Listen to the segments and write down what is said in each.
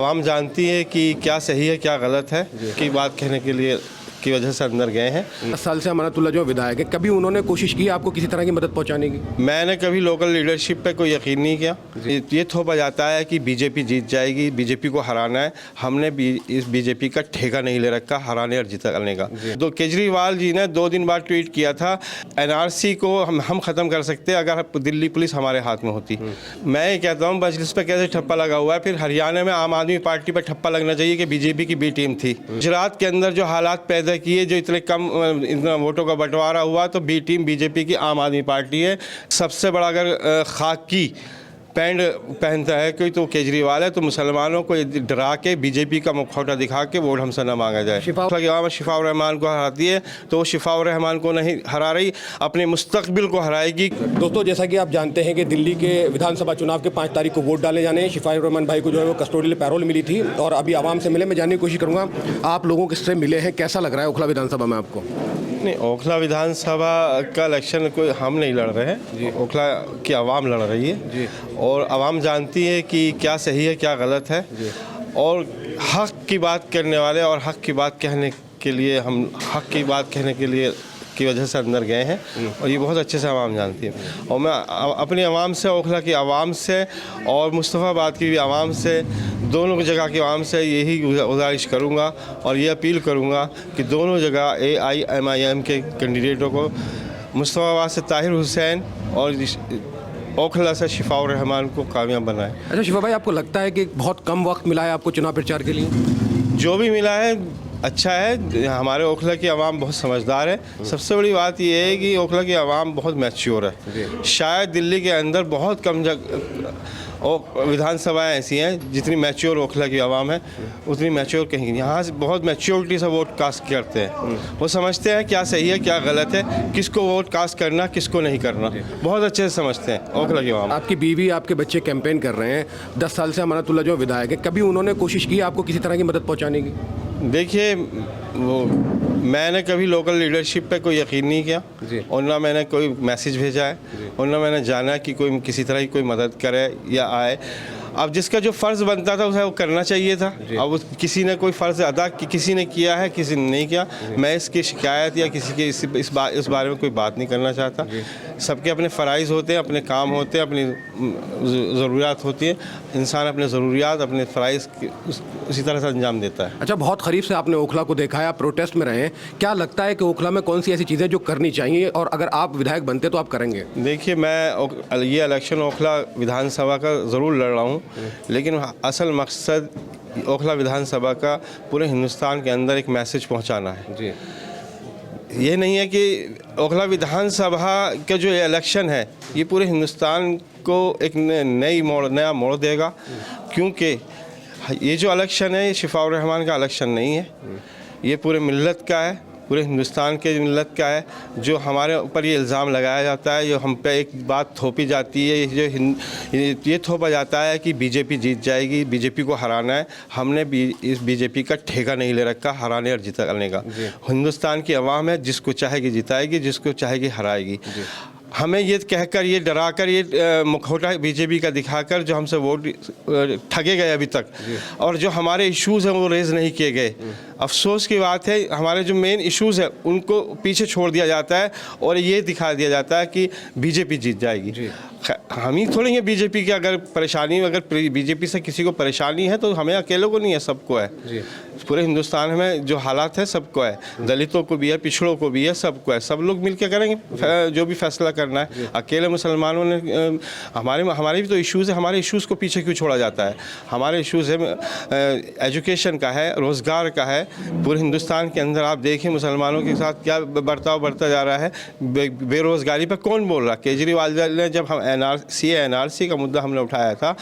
आवाम जानती है कि क्या सही है क्या गलत है की बात कहने के लिए की वजह से अंदर गए हैं। 10 साल से अमानतुल्लाह जो विधायक है, कभी उन्होंने कोशिश की आपको किसी तरह की मदद पहुंचाने की? मैंने कभी लोकल लीडरशिप पे कोई यकीन नहीं किया। ये थोपा जाता है कि बीजेपी जीत जाएगी, बीजेपी को हराना है। हमने इस बीजेपी का ठेका नहीं ले रखा हराने और जिताने का। तो केजरीवाल जी ने 2 दिन बाद ट्वीट किया था, एनआरसी को हम ख़त्म कर सकते हैं अगर दिल्ली पुलिस हमारे हाथ में होती। मैं ये कहता हूँ मजलिस पर कैसे ठप्पा लगा हुआ है, फिर हरियाणा में आम आदमी पार्टी पर ठप्पा लगना चाहिए कि बीजेपी की बी टीम थी। गुजरात के अंदर जो हालात पैदा किए, जो इतने कम इतना वोटों का बंटवारा हुआ, तो बी टीम बीजेपी की आम आदमी पार्टी है। सबसे बड़ा अगर खाकी पैंट पहनता है कोई तो केजरीवाल है। तो मुसलमानों को डरा के बीजेपी का मुखौटा दिखा के वोट हमसे न मांगा जाए। शिफाउर रहमान को हराती है तो वो शिफाउर रहमान को नहीं हरा रही, अपने मुस्तकबिल को हराएगी। दोस्तों, जैसा कि आप जानते हैं कि दिल्ली के विधानसभा चुनाव के 5 तारीख को वोट डाले जाने हैं। शिफाउर रहमान भाई को जो है वो कस्टोडियल पैरोल मिली थी और अभी आवाम से मिले। मैं जानने की कोशिश करूँगा आप लोगों से मिले हैं, कैसा लग रहा है ओखला विधानसभा में आपको? नहीं, ओखला विधानसभा का इलेक्शन कोई हम नहीं लड़ रहे हैं, ओखला की आवाम लड़ रही है जी। और आवाम जानती है कि क्या सही है क्या गलत है जी। और हक की बात करने वाले और हक की बात कहने के लिए हम हक की बात कहने के लिए की वजह से अंदर गए हैं और ये बहुत अच्छे से आवाम जानती है। और मैं अपनी आवाम से, ओखला की आवाम से और मुस्तफ़ाबाद की भी आवाम से, दोनों जगह की आवाम से यही गुजारिश करूंगा और ये अपील करूंगा कि दोनों जगह AIMIM के कैंडिडेटों को, मुस्तफ़ाबाद से ताहिर हुसैन और ओखला से शिफाउर रहमान को कामयाब बनाएं। अच्छा शिफा भाई, आपको लगता है कि बहुत कम वक्त मिला है आपको चुनाव प्रचार के लिए? जो भी मिला है अच्छा है। हमारे ओखला की आवाम बहुत समझदार है। सबसे बड़ी बात यह है कि ओखला की आवाम बहुत मैच्योर है। शायद दिल्ली के अंदर बहुत कम विधानसभाएं ऐसी हैं जितनी मैच्योर ओखला की आवाम है उतनी मैच्योर कहीं नहीं। यहाँ से बहुत मैच्योरिटी से वोट कास्ट करते हैं। वो समझते हैं क्या सही है क्या गलत है, किसको वोट कास्ट करना किसको नहीं करना, बहुत अच्छे से समझते हैं ओखला की आवाम। आपकी बीवी आपके बच्चे कैंपेन कर रहे हैं, 10 साल से अमानतुल्लाह जो विधायक है, कभी उन्होंने कोशिश की आपको किसी तरह की मदद पहुँचाने की? देखिए, वो मैंने कभी लोकल लीडरशिप पे कोई यकीन नहीं किया और ना मैंने कोई मैसेज भेजा है और ना मैंने जाना कि कोई किसी तरह की कोई मदद करे या आए। अब जिसका जो फ़र्ज़ बनता था उसे वो करना चाहिए था। अब किसी ने कोई फ़र्ज़ अदा किसी ने किया है, किसी ने नहीं किया। मैं इसकी शिकायत या किसी के इस बारे में कोई बात नहीं करना चाहता। सबके अपने फ़राइज़ होते हैं, अपने काम होते हैं, अपनी ज़रूरियात होती है। इंसान अपने ज़रूरियात अपने फ़राइज़ उसी तरह से अंजाम देता है। अच्छा, बहुत करीब से आपने ओखला को देखा है, आप प्रोटेस्ट में रहे हैं। क्या लगता है कि ओखला में कौन सी ऐसी चीज़ें जो करनी चाहिए और अगर आप विधायक बनते तो आप करेंगे? देखिए, मैं ये इलेक्शन ओखला विधानसभा का ज़रूर लड़ रहा हूँ, लेकिन असल मकसद ओखला विधानसभा का पूरे हिंदुस्तान के अंदर एक मैसेज पहुँचाना है जी। ये नहीं है कि ओखला विधानसभा का जो इलेक्शन है ये पूरे हिंदुस्तान को एक नया मोड़ देगा, क्योंकि ये जो इलेक्शन है ये शिफाउर रहमान का इलेक्शन नहीं है, ये पूरे मिल्लत का है, पूरे हिंदुस्तान के मिल्लत का है। जो हमारे ऊपर ये इल्ज़ाम लगाया जाता है, जो हम पे एक बात थोपी जाती है, ये थोपा जाता है कि बीजेपी जीत जाएगी, बीजेपी को हराना है। हमने इस बीजेपी का ठेका नहीं ले रखा हराने और जिताने का। हिंदुस्तान की आवाम है, जिसको चाहेगी जिताएगी, जिसको चाहेगी हराएगी। हमें ये कहकर, ये डराकर, ये मुखौटा बीजेपी का दिखाकर जो हमसे वोट ठगे गए अभी तक, और जो हमारे इश्यूज़ हैं वो रेज़ नहीं किए गए। अफसोस की बात है, हमारे जो मेन इश्यूज़ हैं उनको पीछे छोड़ दिया जाता है और ये दिखा दिया जाता है कि बीजेपी जीत जाएगी। हम ही थोड़ी हैं बीजेपी की। अगर बीजेपी से किसी को परेशानी है तो हमें अकेले को नहीं है, सबको है। पूरे हिंदुस्तान में जो हालात है सबको है, दलितों को भी है, पिछड़ों को भी है, सबको है। सब लोग मिलकर करेंगे जो भी फैसला करना है। अकेले मुसलमानों ने हमारे भी तो इश्यूज़ है, हमारे इश्यूज़ को पीछे क्यों छोड़ा जाता है? हमारे इश्यूज़ है एजुकेशन का है, रोज़गार का है। पूरे हिंदुस्तान के अंदर आप देखिए मुसलमानों के साथ क्या बर्ताव बढ़ता जा रहा है। बेरोज़गारी पर कौन बोल रहा? केजरीवाल ने, जब हम NRC का मुद्दा हमने उठाया था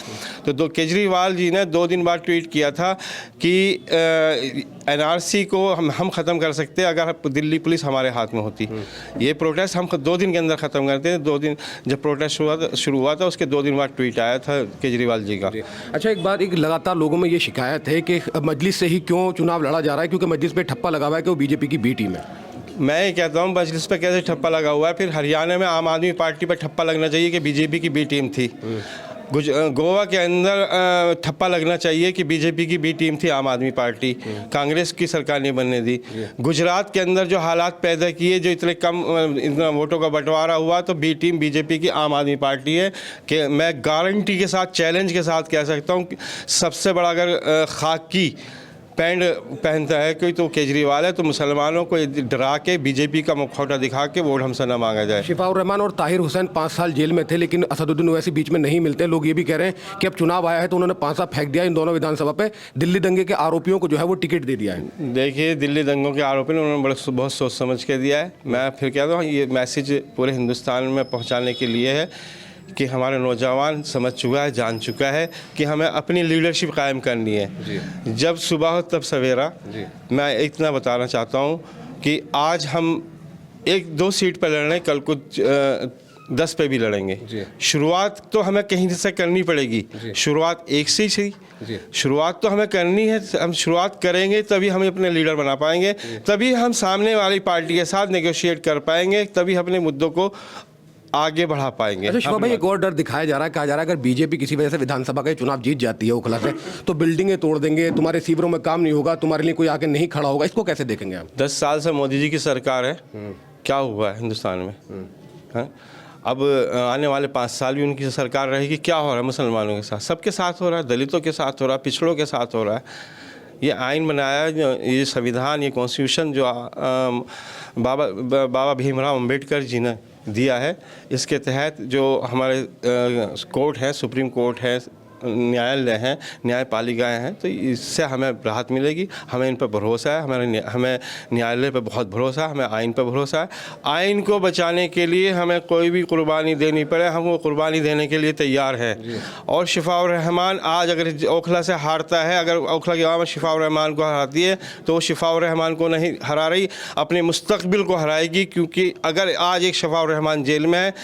तो केजरीवाल जी ने 2 दिन बाद ट्वीट किया था कि NRC को हम ख़त्म कर सकते हैं अगर दिल्ली पुलिस हमारे हाथ में होती। ये प्रोटेस्ट हम 2 दिन के अंदर ख़त्म करते हैं। 2 दिन जब प्रोटेस्ट शुरू हुआ था उसके 2 दिन बाद ट्वीट आया था केजरीवाल जी का। अच्छा, एक बात, एक लगातार लोगों में ये शिकायत है कि मजलिस से ही क्यों चुनाव लड़ा जा रहा है, क्योंकि मजलिस पे ठप्पा लगा हुआ है कि वो बीजेपी की बी टीम है। मैं ये कहता हूँ मजलिस पे कैसे ठप्पा लगा हुआ है, फिर हरियाणा में आम आदमी पार्टी पर ठप्पा लगना चाहिए कि बीजेपी की बी टीम थी। गोवा के अंदर ठप्पा लगना चाहिए कि बीजेपी की बी टीम थी आम आदमी पार्टी, कांग्रेस की सरकार नहीं बनने दी। गुजरात के अंदर जो हालात पैदा किए, जो इतना वोटों का बंटवारा हुआ, तो बी टीम बीजेपी की आम आदमी पार्टी है। कि मैं गारंटी के साथ, चैलेंज के साथ कह सकता हूँ कि सबसे बड़ा अगर खाकी पैंट पहनता है कोई तो केजरीवाल है। तो मुसलमानों को डरा के बीजेपी का मुखौटा दिखा के वोट हमसे न मांगा जाए। शिफाउर रहमान और ताहिर हुसैन 5 साल जेल में थे, लेकिन असदुद्दीन ओवैसी बीच में नहीं मिलते। लोग ये भी कह रहे हैं कि अब चुनाव आया है तो उन्होंने पांसा फेंक दिया इन दोनों विधानसभा पे। दिल्ली दंगे के आरोपियों को जो है वो टिकट दे दिया है। देखिए, दिल्ली दंगों के आरोपी ने उन्होंने बहुत सोच समझ के दिया है। मैं फिर कहता हूँ, ये मैसेज पूरे हिंदुस्तान में पहुँचाने के लिए है कि हमारे नौजवान समझ चुका है, जान चुका है कि हमें अपनी लीडरशिप कायम करनी है। जब सुबह हो तब सवेरा। मैं इतना बताना चाहता हूँ कि आज हम 1-2 सीट पर लड़ रहे हैं, कल को 10 पे भी लड़ेंगे। शुरुआत तो हमें कहीं से करनी पड़ेगी। शुरुआत एक से ही सही, शुरुआत तो हमें करनी है। हम शुरुआत करेंगे तभी हम अपने लीडर बना पाएंगे, तभी हम सामने वाली पार्टी के साथ नेगोशिएट कर पाएंगे, तभी अपने मुद्दों को आगे बढ़ा पाएंगे। अच्छा शिवा भाई, एक और डर दिखाया जा रहा है, कहा जा रहा है अगर बीजेपी किसी वजह से विधानसभा का चुनाव जीत जाती है ओखला से, तो बिल्डिंगें तोड़ देंगे, तुम्हारे सीवरों में काम नहीं होगा, तुम्हारे लिए कोई आके नहीं खड़ा होगा। इसको कैसे देखेंगे आप? 10 साल से मोदी जी की सरकार है, क्या हुआ है हिंदुस्तान में? हाँ? अब आने वाले 5 साल भी उनकी सरकार रहेगी। क्या हो रहा है मुसलमानों के साथ? सबके साथ हो रहा है, दलितों के साथ हो रहा है, पिछड़ों के साथ हो रहा है। ये आइन बनाया, ये संविधान, ये कॉन्स्टिट्यूशन जो बाबा भीमराव अंबेडकर जी ने दिया है, इसके तहत जो हमारे कोर्ट है, सुप्रीम कोर्ट है, न्यायालय हैं, न्यायपालिकाएं हैं, तो इससे हमें राहत मिलेगी। हमें इन पर भरोसा है, हमें न्यायालय पर बहुत भरोसा है, हमें आइन पर भरोसा है। आइन को बचाने के लिए हमें कोई भी कुर्बानी देनी पड़े, हम वो कुर्बानी देने के लिए तैयार हैं। और शिफाउर रहमान आज अगर ओखला से हारता है, अगर ओखला की आवाम शिफाउर रहमान को हराती है, तो वो शिफाउर रहमान को नहीं हरा रही, अपने मुस्तकबिल को हराएगी। क्योंकि अगर आज एक शिफाउर रहमान जेल में है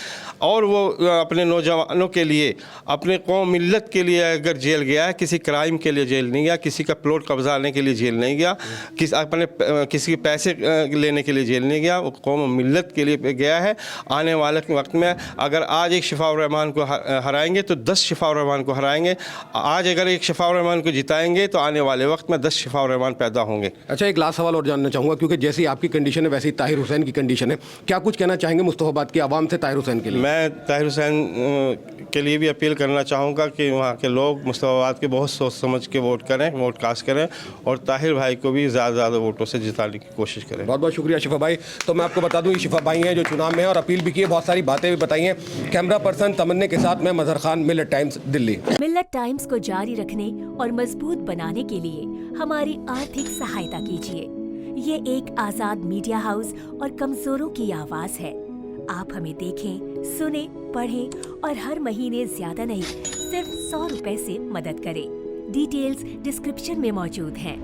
और वो अपने नौजवानों के लिए, अपने कौम मिल्लत के लिए अगर जेल गया है, किसी क्राइम के लिए जेल नहीं गया, किसी का प्लॉट कब्जाने के लिए जेल नहीं गया, किसी के पैसे लेने के लिए जेल नहीं गया, वो कौम मिल्लत के लिए गया है। आने वाले वक्त में अगर आज एक शिफाउर रहमान को हराएंगे तो 10 शिफाउर रहमान को हराएंगे। आज अगर एक शिफाउर रहमान को जिताएंगे तो आने वाले वक्त में 10 शिफाउर रहमान पैदा होंगे। अच्छा, एक लास्ट सवाल और जानना चाहूँगा, क्योंकि जैसी आपकी कंडीशन है वैसी ताहिर हुसैन की कंडीशन है, क्या कुछ कहना चाहेंगे मुस्तफाबाद की आवाम से ताहिर हुसैन के लिए? मैं ताहिर हुसैन के लिए भी अपील करना चाहूँगा कि वहाँ के लोग मुस्तफाबाद के बहुत सोच समझ के वोट करें, वोट कास्ट करें, और ताहिर भाई को भी ज़्यादा वोटों से जिताने की कोशिश करें। बहुत बहुत शुक्रिया शिफा भाई। तो मैं आपको बता दूं, ये शिफा भाई हैं जो चुनाव में है और अपील भी की है, बहुत सारी बातें भी बताई हैं। कैमरा पर्सन तमन्ने के साथ मैं मजहर खान, मिल्लत टाइम्स, दिल्ली। मिल्लत टाइम्स को जारी रखने और मजबूत बनाने के लिए हमारी आर्थिक सहायता कीजिए। ये एक आजाद मीडिया हाउस और कमजोरों की आवाज है। आप हमें देखें, सुने, पढ़ें और हर महीने ज्यादा नहीं, सिर्फ 100 रुपए से मदद करें। डिटेल्स डिस्क्रिप्शन में मौजूद हैं।